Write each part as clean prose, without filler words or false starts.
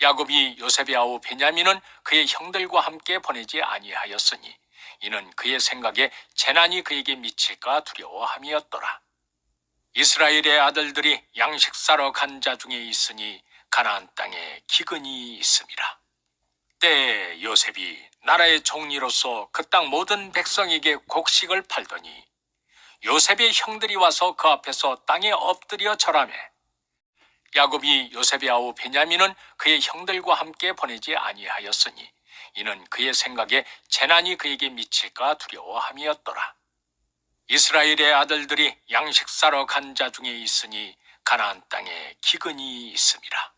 야곱이 요셉의 아우 베냐민은 그의 형들과 함께 보내지 아니하였으니 이는 그의 생각에 재난이 그에게 미칠까 두려워함이었더라. 이스라엘의 아들들이 양식 사러 간 자 중에 있으니 가나안 땅에 기근이 있음이라. 때에 요셉이 나라의 총리로서 그 땅 모든 백성에게 곡식을 팔더니 요셉의 형들이 와서 그 앞에서 땅에 엎드려 절하매 야곱이 요셉의 아우 베냐민은 그의 형들과 함께 보내지 아니하였으니 이는 그의 생각에 재난이 그에게 미칠까 두려워함이었더라. 이스라엘의 아들들이 양식 사러 간 자 중에 있으니 가나안 땅에 기근이 있음이라.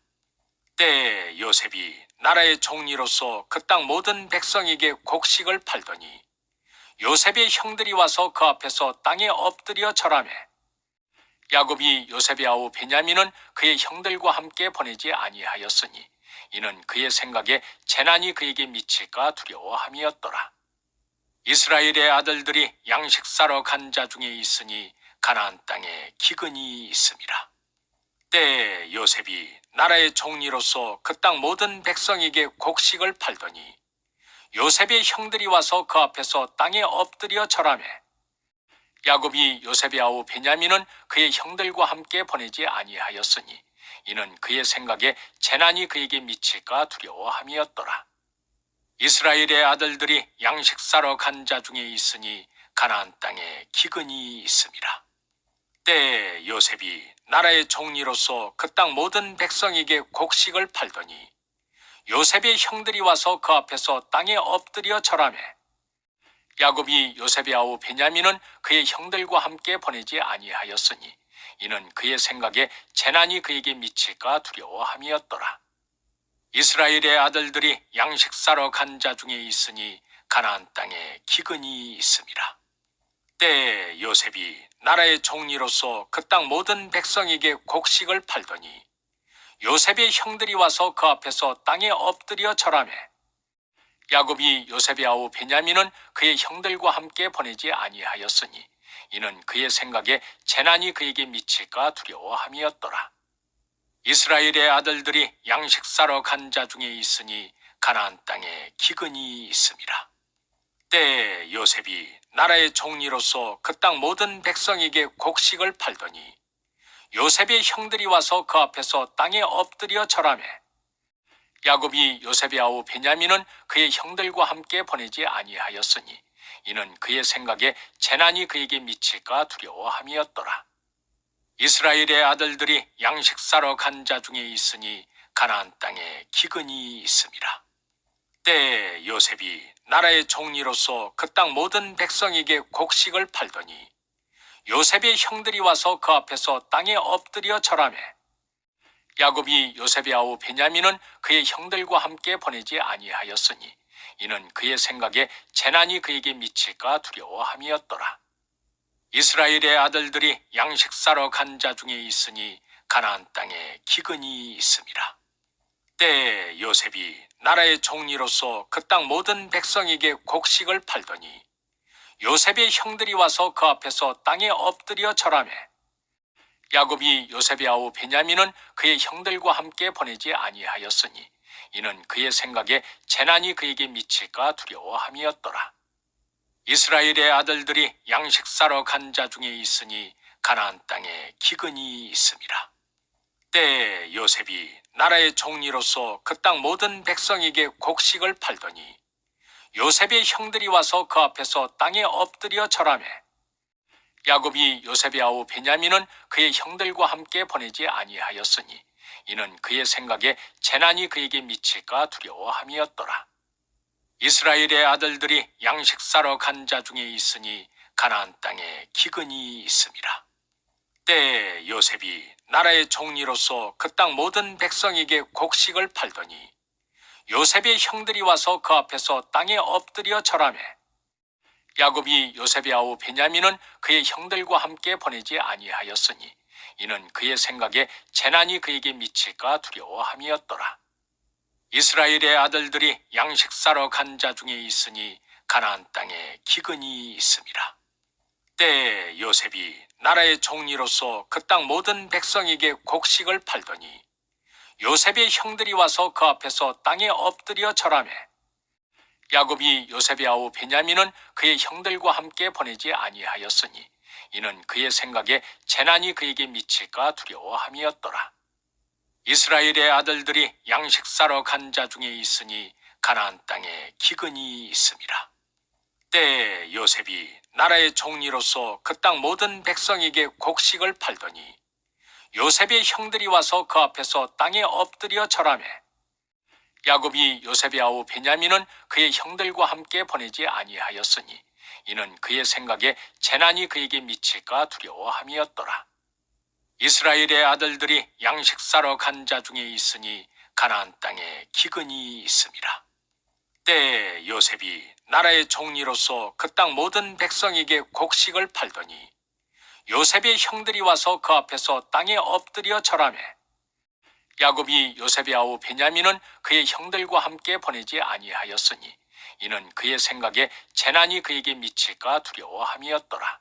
때에 요셉이 나라의 총리로서 그 땅 모든 백성에게 곡식을 팔더니 요셉의 형들이 와서 그 앞에서 땅에 엎드려 절하매 야곱이 요셉의 아우 베냐민은 그의 형들과 함께 보내지 아니하였으니 이는 그의 생각에 재난이 그에게 미칠까 두려워함이었더라. 이스라엘의 아들들이 양식 사러 간 자 중에 있으니 가나안 땅에 기근이 있음이라. 때에 요셉이 나라의 총리로서 그 땅 모든 백성에게 곡식을 팔더니 요셉의 형들이 와서 그 앞에서 땅에 엎드려 절하매 야곱이 요셉의 아우 베냐민은 그의 형들과 함께 보내지 아니하였으니 이는 그의 생각에 재난이 그에게 미칠까 두려워함이었더라. 이스라엘의 아들들이 양식 사러 간 자 중에 있으니 가나안 땅에 기근이 있음이라. 때에 요셉이 나라의 총리로서 그 땅 모든 백성에게 곡식을 팔더니 요셉의 형들이 와서 그 앞에서 땅에 엎드려 절하매 야곱이 요셉의 아우 베냐민은 그의 형들과 함께 보내지 아니하였으니 이는 그의 생각에 재난이 그에게 미칠까 두려워함이었더라. 이스라엘의 아들들이 양식 사러 간 자 중에 있으니 가나안 땅에 기근이 있음이라. 때에 요셉이 나라의 총리로서 그 땅 모든 백성에게 곡식을 팔더니 요셉의 형들이 와서 그 앞에서 땅에 엎드려 절하매 야곱이 요셉의 아우 베냐민은 그의 형들과 함께 보내지 아니하였으니 이는 그의 생각에 재난이 그에게 미칠까 두려워함이었더라. 이스라엘의 아들들이 양식 사러 간 자 중에 있으니 가나안 땅에 기근이 있음이라. 때에 요셉이 나라의 총리로서 그 땅 모든 백성에게 곡식을 팔더니 요셉의 형들이 와서 그 앞에서 땅에 엎드려 절하매 야곱이 요셉의 아우 베냐민은 그의 형들과 함께 보내지 아니하였으니 이는 그의 생각에 재난이 그에게 미칠까 두려워함이었더라. 이스라엘의 아들들이 양식 사러 간 자 중에 있으니 가나안 땅에 기근이 있음이라. 때에 요셉이 나라의 총리로서 그 땅 모든 백성에게 곡식을 팔더니 요셉의 형들이 와서 그 앞에서 땅에 엎드려 절하매 야곱이 요셉의 아우 베냐민은 그의 형들과 함께 보내지 아니하였으니 이는 그의 생각에 재난이 그에게 미칠까 두려워함이었더라. 이스라엘의 아들들이 양식 사러 간 자 중에 있으니 가나안 땅에 기근이 있음이라. 때에 요셉이 나라의 총리로서 그 땅 모든 백성에게 곡식을 팔더니 요셉의 형들이 와서 그 앞에서 땅에 엎드려 절하매 야곱이 요셉의 아우 베냐민은 그의 형들과 함께 보내지 아니하였으니 이는 그의 생각에 재난이 그에게 미칠까 두려워함이었더라. 이스라엘의 아들들이 양식 사러 간 자 중에 있으니 가나안 땅에 기근이 있음이라. 때에 요셉이 나라의 총리로서 그 땅 모든 백성에게 곡식을 팔더니 요셉의 형들이 와서 그 앞에서 땅에 엎드려 절하매 야곱이 요셉의 아우 베냐민은 그의 형들과 함께 보내지 아니하였으니 이는 그의 생각에 재난이 그에게 미칠까 두려워함이었더라. 이스라엘의 아들들이 양식 사러 간 자 중에 있으니 가나안 땅에 기근이 있음이라. 때에 요셉이 나라의 총리로서 그 땅 모든 백성에게 곡식을 팔더니 요셉의 형들이 와서 그 앞에서 땅에 엎드려 절하매 야곱이 요셉의 아우 베냐민은 그의 형들과 함께 보내지 아니하였으니 이는 그의 생각에 재난이 그에게 미칠까 두려워함이었더라. 이스라엘의 아들들이 양식 사러 간 자 중에 있으니 가나안 땅에 기근이 있음이라. 때에 요셉이 나라의 총리로서 그 땅 모든 백성에게 곡식을 팔더니 요셉의 형들이 와서 그 앞에서 땅에 엎드려 절하매 야곱이 요셉의 아우 베냐민은 그의 형들과 함께 보내지 아니하였으니 이는 그의 생각에 재난이 그에게 미칠까 두려워함이었더라. 이스라엘의 아들들이 양식 사러 간 자 중에 있으니 가나안 땅에 기근이 있음이라. 때에 요셉이 나라의 총리로서 그 땅 모든 백성에게 곡식을 팔더니 요셉의 형들이 와서 그 앞에서 땅에 엎드려 절하매 야곱이 요셉의 아우 베냐민은 그의 형들과 함께 보내지 아니하였으니 이는 그의 생각에 재난이 그에게 미칠까 두려워함이었더라. 이스라엘의 아들들이 양식 사러 간 자 중에 있으니 가나안 땅에 기근이 있음이라. 때에 요셉이 나라의 총리로서 그 땅 모든 백성에게 곡식을 팔더니 요셉의 형들이 와서 그 앞에서 땅에 엎드려 절하매 야곱이 요셉의 아우 베냐민은 그의 형들과 함께 보내지 아니하였으니 이는 그의 생각에 재난이 그에게 미칠까 두려워함이었더라.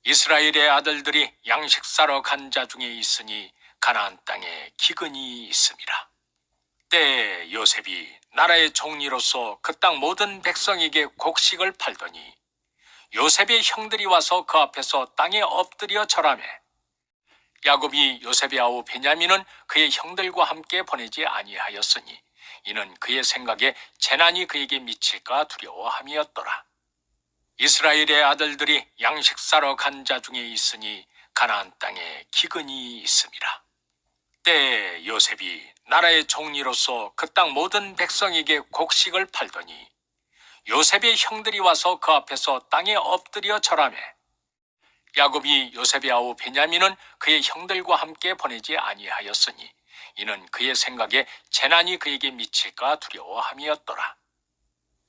이스라엘의 아들들이 양식 사러 간 자 중에 있으니 가나안 땅에 기근이 있음이라. 때에 요셉이 나라의 총리로서 그 땅 모든 백성에게 곡식을 팔더니 요셉의 형들이 와서 그 앞에서 땅에 엎드려 절하매 야곱이 요셉의 아우 베냐민은 그의 형들과 함께 보내지 아니하였으니 이는 그의 생각에 재난이 그에게 미칠까 두려워함이었더라. 이스라엘의 아들들이 양식 사러 간 자 중에 있으니 가나안 땅에 기근이 있음이라. 때에 요셉이 나라의 총리로서 그 땅 모든 백성에게 곡식을 팔더니 요셉의 형들이 와서 그 앞에서 땅에 엎드려 절하매 야곱이 요셉의 아우 베냐민은 그의 형들과 함께 보내지 아니하였으니 이는 그의 생각에 재난이 그에게 미칠까 두려워함이었더라.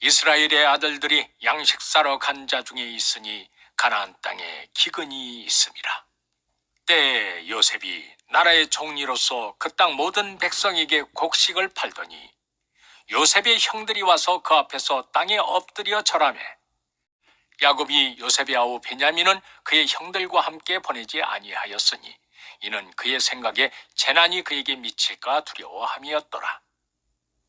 이스라엘의 아들들이 양식 사러 간 자 중에 있으니 가나안 땅에 기근이 있음이라. 때에 요셉이 나라의 총리로서 그 땅 모든 백성에게 곡식을 팔더니 요셉의 형들이 와서 그 앞에서 땅에 엎드려 절하매 야곱이 요셉의 아우 베냐민은 그의 형들과 함께 보내지 아니하였으니 이는 그의 생각에 재난이 그에게 미칠까 두려워함이었더라.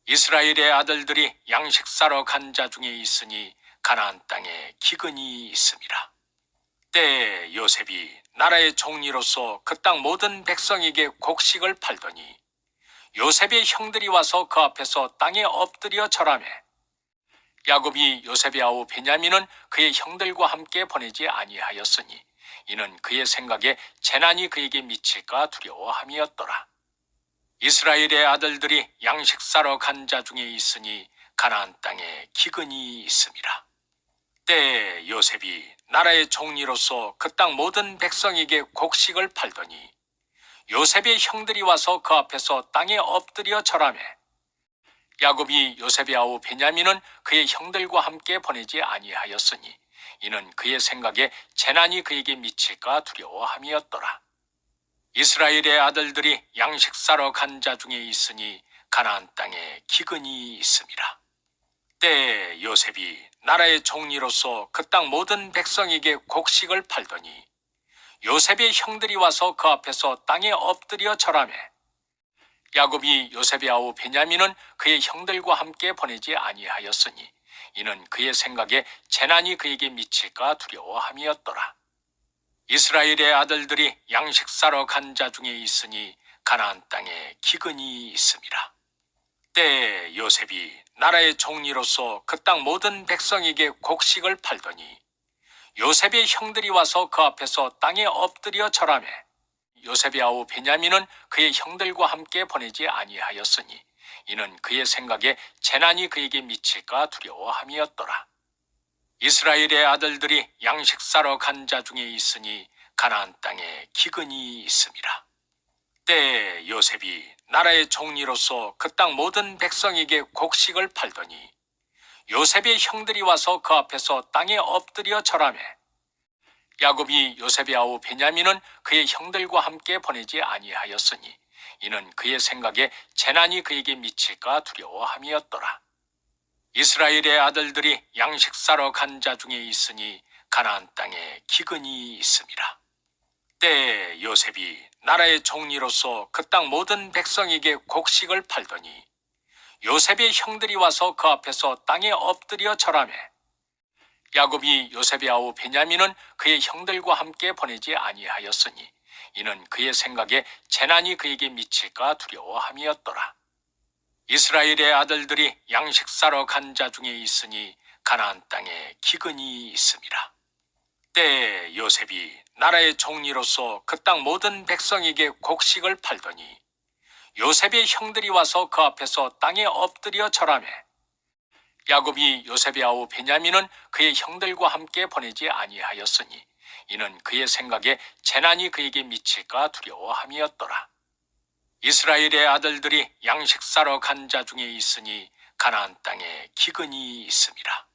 이스라엘의 아들들이 양식 사러 간 자 중에 있으니 가나안 땅에 기근이 있음이라. 때에 요셉이 나라의 총리로서 그 땅 모든 백성에게 곡식을 팔더니 요셉의 형들이 와서 그 앞에서 땅에 엎드려 절하매 야곱이 요셉의 아우 베냐민은 그의 형들과 함께 보내지 아니하였으니 이는 그의 생각에 재난이 그에게 미칠까 두려워함이었더라. 이스라엘의 아들들이 양식 사러 간 자 중에 있으니 가나안 땅에 기근이 있음이라. 때에 요셉이 나라의 총리로서 그 땅 모든 백성에게 곡식을 팔더니 요셉의 형들이 와서 그 앞에서 땅에 엎드려 절하매 야곱이 요셉의 아우 베냐민은 그의 형들과 함께 보내지 아니하였으니 이는 그의 생각에 재난이 그에게 미칠까 두려워함이었더라. 이스라엘의 아들들이 양식 사러 간 자 중에 있으니 가나안 땅에 기근이 있음이라. 때에 요셉이 나라의 총리로서 그 땅 모든 백성에게 곡식을 팔더니 요셉의 형들이 와서 그 앞에서 땅에 엎드려 절하매 야곱이 요셉의 아우 베냐민은 그의 형들과 함께 보내지 아니하였으니 이는 그의 생각에 재난이 그에게 미칠까 두려워함이었더라. 이스라엘의 아들들이 양식 사러 간 자 중에 있으니 가나안 땅에 기근이 있음이라. 때에 요셉이 나라의 총리로서 그 땅 모든 백성에게 곡식을 팔더니 요셉의 형들이 와서 그 앞에서 땅에 엎드려 절하매 요셉의 아우 베냐민은 그의 형들과 함께 보내지 아니하였으니 이는 그의 생각에 재난이 그에게 미칠까 두려워함이었더라. 이스라엘의 아들들이 양식 사러 간 자 중에 있으니 가나안 땅에 기근이 있음이라. 때에 요셉이 나라의 총리로서 그 땅 모든 백성에게 곡식을 팔더니 요셉의 형들이 와서 그 앞에서 땅에 엎드려 절하매 야곱이 요셉의 아우 베냐민은 그의 형들과 함께 보내지 아니하였으니 이는 그의 생각에 재난이 그에게 미칠까 두려워함이었더라. 이스라엘의 아들들이 양식 사러 간 자 중에 있으니 가나안 땅에 기근이 있음이라. 때에 요셉이 나라의 종리로서 그 땅 모든 백성에게 곡식을 팔더니 요셉의 형들이 와서 그 앞에서 땅에 엎드려 절하매 야곱이 요셉의 아우 베냐민은 그의 형들과 함께 보내지 아니하였으니 이는 그의 생각에 재난이 그에게 미칠까 두려워함이었더라. 이스라엘의 아들들이 양식 사러 간 자 중에 있으니 가나안 땅에 기근이 있음이라. 때에 요셉이 나라의 종리로서 그 땅 모든 백성에게 곡식을 팔더니 요셉의 형들이 와서 그 앞에서 땅에 엎드려 절하매 야곱이 요셉의 아우 베냐민은 그의 형들과 함께 보내지 아니하였으니 이는 그의 생각에 재난이 그에게 미칠까 두려워함이었더라. 이스라엘의 아들들이 양식 사러 간 자 중에 있으니 가나안 땅에 기근이 있음이라.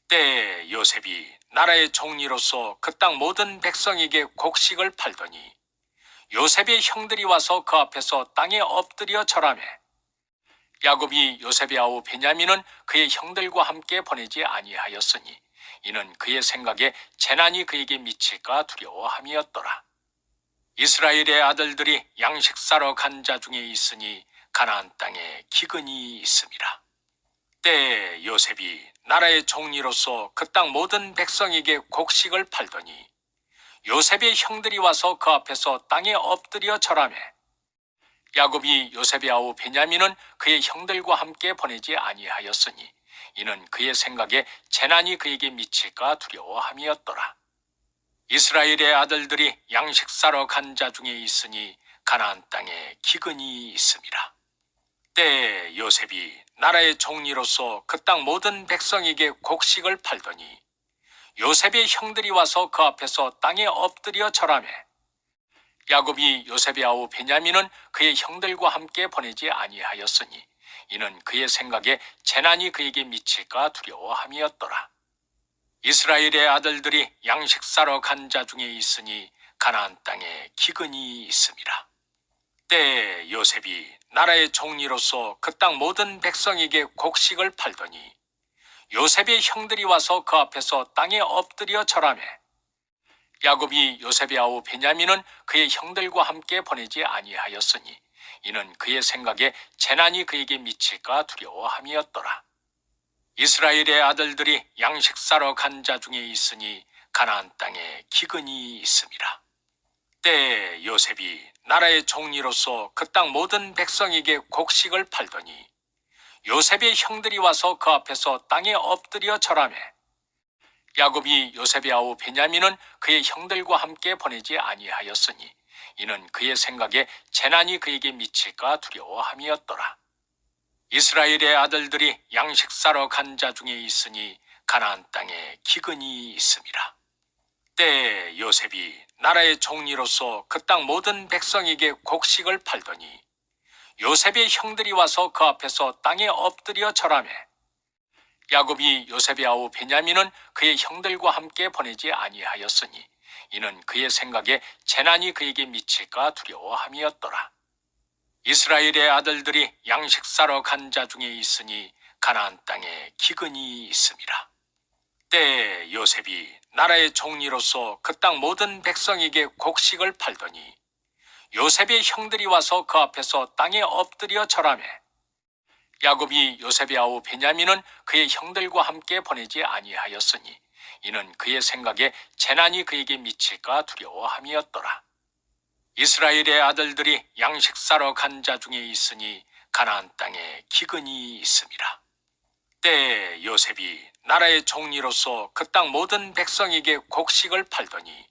때에 요셉이 나라의 종리로서 그 땅 모든 백성에게 곡식을 팔더니 요셉의 형들이 와서 그 앞에서 땅에 엎드려 절하매 야곱이 요셉의 아우 베냐민은 그의 형들과 함께 보내지 아니하였으니 이는 그의 생각에 재난이 그에게 미칠까 두려워함이었더라. 이스라엘의 아들들이 양식 사러 간 자 중에 있으니 가나안 땅에 기근이 있음이라. 때에 요셉이 나라의 종리로서 그 땅 모든 백성에게 곡식을 팔더니 요셉의 형들이 와서 그 앞에서 땅에 엎드려 절하매 야곱이 요셉의 아우 베냐민은 그의 형들과 함께 보내지 아니하였으니 이는 그의 생각에 재난이 그에게 미칠까 두려워함이었더라. 이스라엘의 아들들이 양식 사러 간 자 중에 있으니 가나안 땅에 기근이 있음이라. 때에 요셉이 나라의 종리로서 그 땅 모든 백성에게 곡식을 팔더니 요셉의 형들이 와서 그 앞에서 땅에 엎드려 절하매 야곱이 요셉의 아우 베냐민은 그의 형들과 함께 보내지 아니하였으니 이는 그의 생각에 재난이 그에게 미칠까 두려워함이었더라. 이스라엘의 아들들이 양식 사러 간 자 중에 있으니 가나안 땅에 기근이 있음이라. 때에 요셉이 나라의 종리로서 그 땅 모든 백성에게 곡식을 팔더니 요셉의 형들이 와서 그 앞에서 땅에 엎드려 절하매 야곱이 요셉의 아우 베냐민은 그의 형들과 함께 보내지 아니하였으니 이는 그의 생각에 재난이 그에게 미칠까 두려워함이었더라. 이스라엘의 아들들이 양식 사러 간 자 중에 있으니 가나안 땅에 기근이 있음이라. 때에 요셉이 나라의 종리로서 그 땅 모든 백성에게 곡식을 팔더니 요셉의 형들이 와서 그 앞에서 땅에 엎드려 절하매 야곱이 요셉의 아우 베냐민은 그의 형들과 함께 보내지 아니하였으니 이는 그의 생각에 재난이 그에게 미칠까 두려워함이었더라. 이스라엘의 아들들이 양식 사러 간 자 중에 있으니 가나안 땅에 기근이 있음이라. 때에 요셉이 나라의 종리로서 그 땅 모든 백성에게 곡식을 팔더니 요셉의 형들이 와서 그 앞에서 땅에 엎드려 절하매 야곱이 요셉의 아우 베냐민은 그의 형들과 함께 보내지 아니하였으니 이는 그의 생각에 재난이 그에게 미칠까 두려워함이었더라. 이스라엘의 아들들이 양식 사러 간 자 중에 있으니 가나안 땅에 기근이 있음이라. 때에 요셉이 나라의 종리로서 그 땅 모든 백성에게 곡식을 팔더니 요셉의 형들이 와서 그 앞에서 땅에 엎드려 절하매 야곱이 요셉의 아우 베냐민은 그의 형들과 함께 보내지 아니하였으니 이는 그의 생각에 재난이 그에게 미칠까 두려워함이었더라. 이스라엘의 아들들이 양식 사러 간 자 중에 있으니 가나안 땅에 기근이 있음이라. 때에 요셉이 나라의 종리로서 그 땅 모든 백성에게 곡식을 팔더니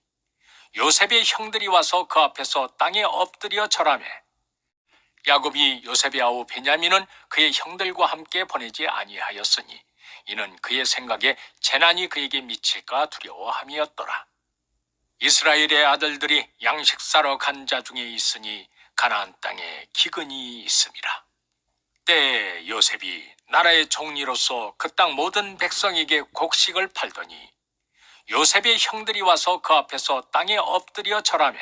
요셉의 형들이 와서 그 앞에서 땅에 엎드려 절하매 야곱이 요셉의 아우 베냐민은 그의 형들과 함께 보내지 아니하였으니 이는 그의 생각에 재난이 그에게 미칠까 두려워함이었더라. 이스라엘의 아들들이 양식 사러 간 자 중에 있으니 가나안 땅에 기근이 있음이라. 때에 요셉이 나라의 종리로서 그 땅 모든 백성에게 곡식을 팔더니 요셉의 형들이 와서 그 앞에서 땅에 엎드려 절하매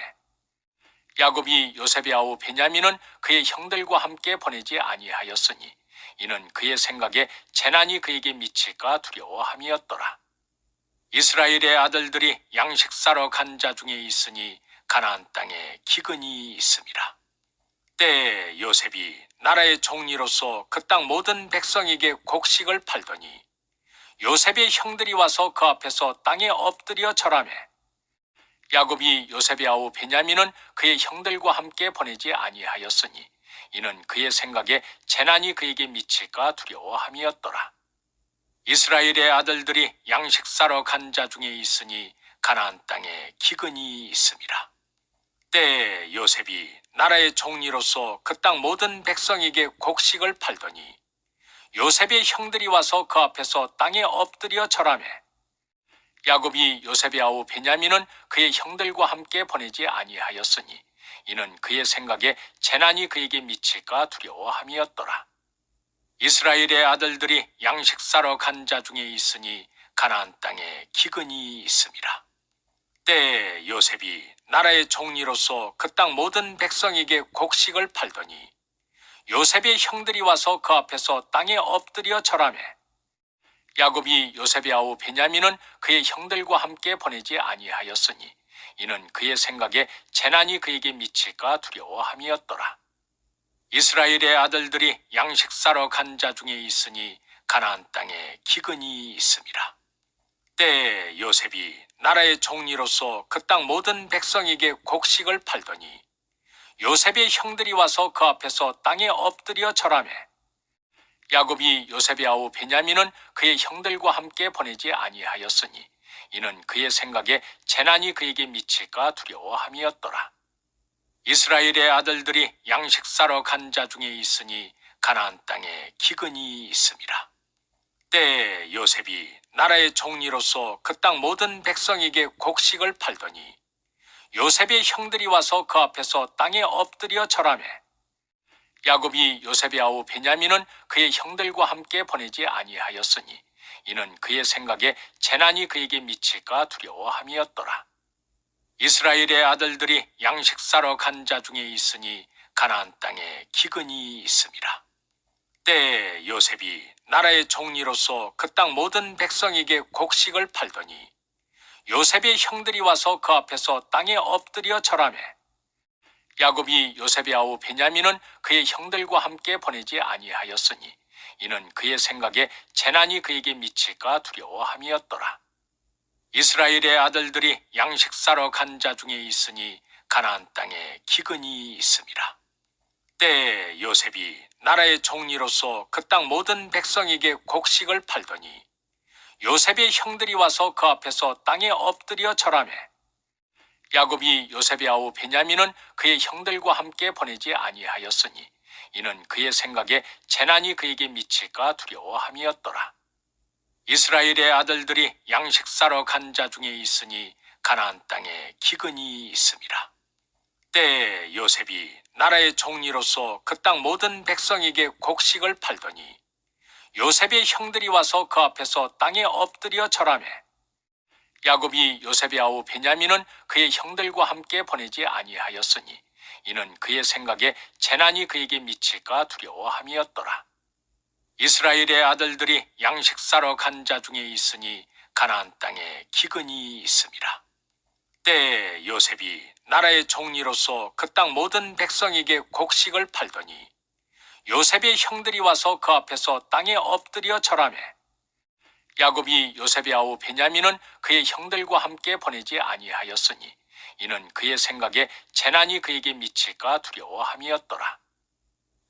야곱이 요셉의 아우 베냐민은 그의 형들과 함께 보내지 아니하였으니 이는 그의 생각에 재난이 그에게 미칠까 두려워함이었더라. 이스라엘의 아들들이 양식 사러 간 자 중에 있으니 가나안 땅에 기근이 있음이라. 때에 요셉이 나라의 총리로서 그 땅 모든 백성에게 곡식을 팔더니 요셉의 형들이 와서 그 앞에서 땅에 엎드려 절하매 야곱이 요셉의 아우 베냐민은 그의 형들과 함께 보내지 아니하였으니 이는 그의 생각에 재난이 그에게 미칠까 두려워함이었더라. 이스라엘의 아들들이 양식 사러 간 자 중에 있으니 가나안 땅에 기근이 있음이라. 때에 요셉이 나라의 총리로서 그 땅 모든 백성에게 곡식을 팔더니 요셉의 형들이 와서 그 앞에서 땅에 엎드려 절하매 야곱이 요셉의 아우 베냐민은 그의 형들과 함께 보내지 아니하였으니 이는 그의 생각에 재난이 그에게 미칠까 두려워함이었더라. 이스라엘의 아들들이 양식 사러 간 자 중에 있으니 가나안 땅에 기근이 있음이라. 때에 요셉이 나라의 총리로서 그 땅 모든 백성에게 곡식을 팔더니 요셉의 형들이 와서 그 앞에서 땅에 엎드려 절하매 야곱이 요셉의 아우 베냐민은 그의 형들과 함께 보내지 아니하였으니 이는 그의 생각에 재난이 그에게 미칠까 두려워함이었더라. 이스라엘의 아들들이 양식 사러 간 자 중에 있으니 가나안 땅에 기근이 있음이라. 때에 요셉이 나라의 총리로서 그 땅 모든 백성에게 곡식을 팔더니 요셉의 형들이 와서 그 앞에서 땅에 엎드려 절하매 야곱이 요셉의 아우 베냐민은 그의 형들과 함께 보내지 아니하였으니 이는 그의 생각에 재난이 그에게 미칠까 두려워함이었더라. 이스라엘의 아들들이 양식 사러 간 자 중에 있으니 가나안 땅에 기근이 있음이라. 때에 요셉이 나라의 총리로서 그 땅 모든 백성에게 곡식을 팔더니 요셉의 형들이 와서 그 앞에서 땅에 엎드려 절하매 야곱이 요셉의 아우 베냐민은 그의 형들과 함께 보내지 아니하였으니 이는 그의 생각에 재난이 그에게 미칠까 두려워함이었더라. 이스라엘의 아들들이 양식 사러 간 자 중에 있으니 가나안 땅에 기근이 있음이라. 때에 요셉이 나라의 총리로서 그 땅 모든 백성에게 곡식을 팔더니 요셉의 형들이 와서 그 앞에서 땅에 엎드려 절하매 야곱이 요셉의 아우 베냐민은 그의 형들과 함께 보내지 아니하였으니 이는 그의 생각에 재난이 그에게 미칠까 두려워함이었더라. 이스라엘의 아들들이 양식 사러 간 자 중에 있으니 가나안 땅에 기근이 있음이라. 때에 요셉이 나라의 총리로서 그 땅 모든 백성에게 곡식을 팔더니 요셉의 형들이 와서 그 앞에서 땅에 엎드려 절하매 야곱이 요셉의 아우 베냐민은 그의 형들과 함께 보내지 아니하였으니 이는 그의 생각에 재난이 그에게 미칠까 두려워함이었더라. 이스라엘의 아들들이 양식 사러 간 자 중에 있으니 가나안 땅에 기근이 있음이라. 때에 요셉이 나라의 총리로서 그 땅 모든 백성에게 곡식을 팔더니 요셉의 형들이 와서 그 앞에서 땅에 엎드려 절하매 야곱이 요셉의 아우 베냐민은 그의 형들과 함께 보내지 아니하였으니 이는 그의 생각에 재난이 그에게 미칠까 두려워함이었더라. 이스라엘의 아들들이 양식 사러 간 자 중에 있으니 가나안 땅에 기근이 있음이라. 때에 요셉이 나라의 총리로서 그 땅 모든 백성에게 곡식을 팔더니 요셉의 형들이 와서 그 앞에서 땅에 엎드려 절하매 야곱이 요셉의 아우 베냐민은 그의 형들과 함께 보내지 아니하였으니 이는 그의 생각에 재난이 그에게 미칠까 두려워함이었더라.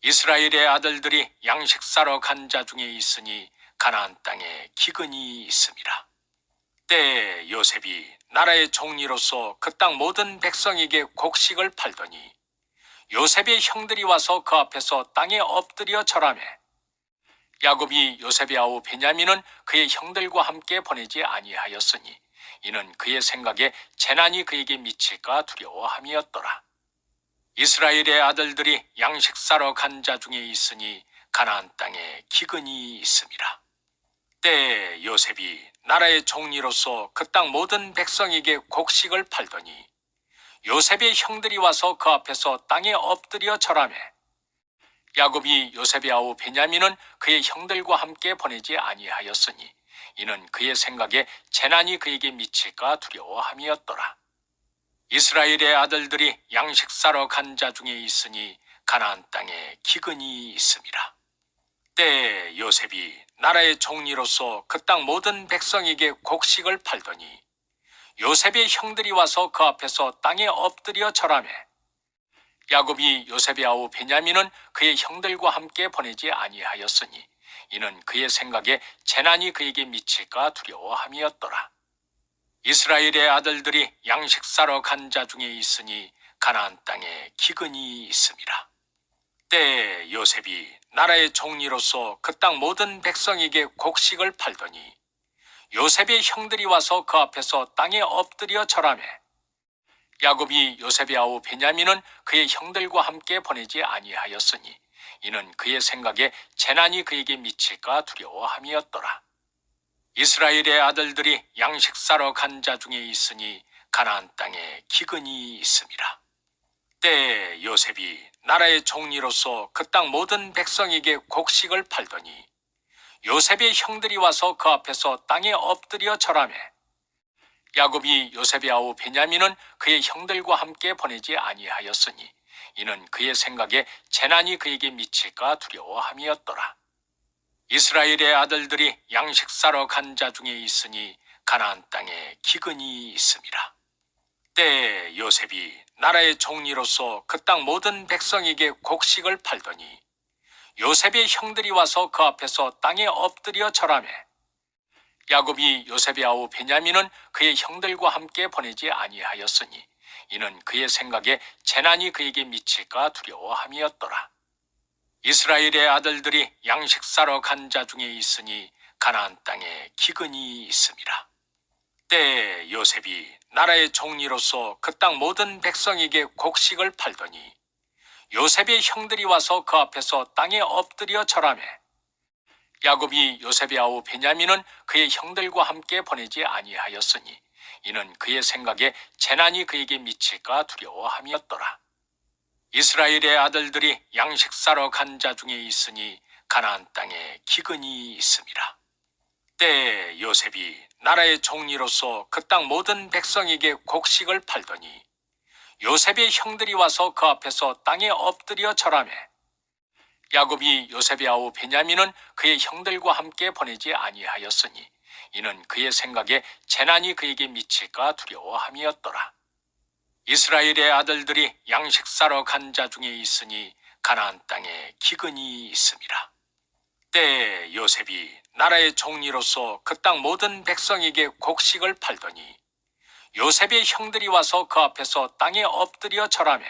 이스라엘의 아들들이 양식 사러 간 자 중에 있으니 가나안 땅에 기근이 있음이라. 때에 요셉이 나라의 총리로서 그 땅 모든 백성에게 곡식을 팔더니 요셉의 형들이 와서 그 앞에서 땅에 엎드려 절하매 야곱이 요셉의 아우 베냐민은 그의 형들과 함께 보내지 아니하였으니 이는 그의 생각에 재난이 그에게 미칠까 두려워함이었더라. 이스라엘의 아들들이 양식 사러 간 자 중에 있으니 가나안 땅에 기근이 있음이라. 때에 요셉이 나라의 총리로서 그 땅 모든 백성에게 곡식을 팔더니 요셉의 형들이 와서 그 앞에서 땅에 엎드려 절하매 야곱이 요셉의 아우 베냐민은 그의 형들과 함께 보내지 아니하였으니 이는 그의 생각에 재난이 그에게 미칠까 두려워함이었더라. 이스라엘의 아들들이 양식 사러 간 자 중에 있으니 가나안 땅에 기근이 있음이라. 때에 요셉이 나라의 총리로서 그 땅 모든 백성에게 곡식을 팔더니 요셉의 형들이 와서 그 앞에서 땅에 엎드려 절하매 야곱이 요셉의 아우 베냐민은 그의 형들과 함께 보내지 아니하였으니 이는 그의 생각에 재난이 그에게 미칠까 두려워함이었더라. 이스라엘의 아들들이 양식 사러 간 자 중에 있으니 가나안 땅에 기근이 있음이라. 때에 요셉이 나라의 총리로서 그 땅 모든 백성에게 곡식을 팔더니 요셉의 형들이 와서 그 앞에서 땅에 엎드려 절하매 야곱이 요셉의 아우 베냐민은 그의 형들과 함께 보내지 아니하였으니 이는 그의 생각에 재난이 그에게 미칠까 두려워함이었더라. 이스라엘의 아들들이 양식 사러 간 자 중에 있으니 가나안 땅에 기근이 있음이라. 때에 요셉이 나라의 총리로서 그 땅 모든 백성에게 곡식을 팔더니 요셉의 형들이 와서 그 앞에서 땅에 엎드려 절하매 야곱이 요셉의 아우 베냐민은 그의 형들과 함께 보내지 아니하였으니 이는 그의 생각에 재난이 그에게 미칠까 두려워함이었더라. 이스라엘의 아들들이 양식 사러 간 자 중에 있으니 가나안 땅에 기근이 있음이라. 때에 요셉이 나라의 총리로서 그 땅 모든 백성에게 곡식을 팔더니 요셉의 형들이 와서 그 앞에서 땅에 엎드려 절하매 야곱이 요셉의 아우 베냐민은 그의 형들과 함께 보내지 아니하였으니 이는 그의 생각에 재난이 그에게 미칠까 두려워함이었더라. 이스라엘의 아들들이 양식 사러 간 자 중에 있으니 가나안 땅에 기근이 있음이라. 때에 요셉이 나라의 총리로서 그 땅 모든 백성에게 곡식을 팔더니 요셉의 형들이 와서 그 앞에서 땅에 엎드려 절하매 야곱이 요셉의 아우 베냐민은 그의 형들과 함께 보내지 아니하였으니 이는 그의 생각에 재난이 그에게 미칠까 두려워함이었더라. 이스라엘의 아들들이 양식 사러 간 자 중에 있으니 가나안 땅에 기근이 있음이라. 때에 요셉이 나라의 총리로서 그 땅 모든 백성에게 곡식을 팔더니 요셉의 형들이 와서 그 앞에서 땅에 엎드려 절하매 야곱이 요셉의 아우 베냐민은 그의 형들과 함께 보내지 아니하였으니 이는 그의 생각에 재난이 그에게 미칠까 두려워함이었더라. 이스라엘의 아들들이 양식 사러 간 자 중에 있으니 가나안 땅에 기근이 있음이라. 때에 요셉이 나라의 총리로서 그 땅 모든 백성에게 곡식을 팔더니 요셉의 형들이 와서 그 앞에서 땅에 엎드려 절하매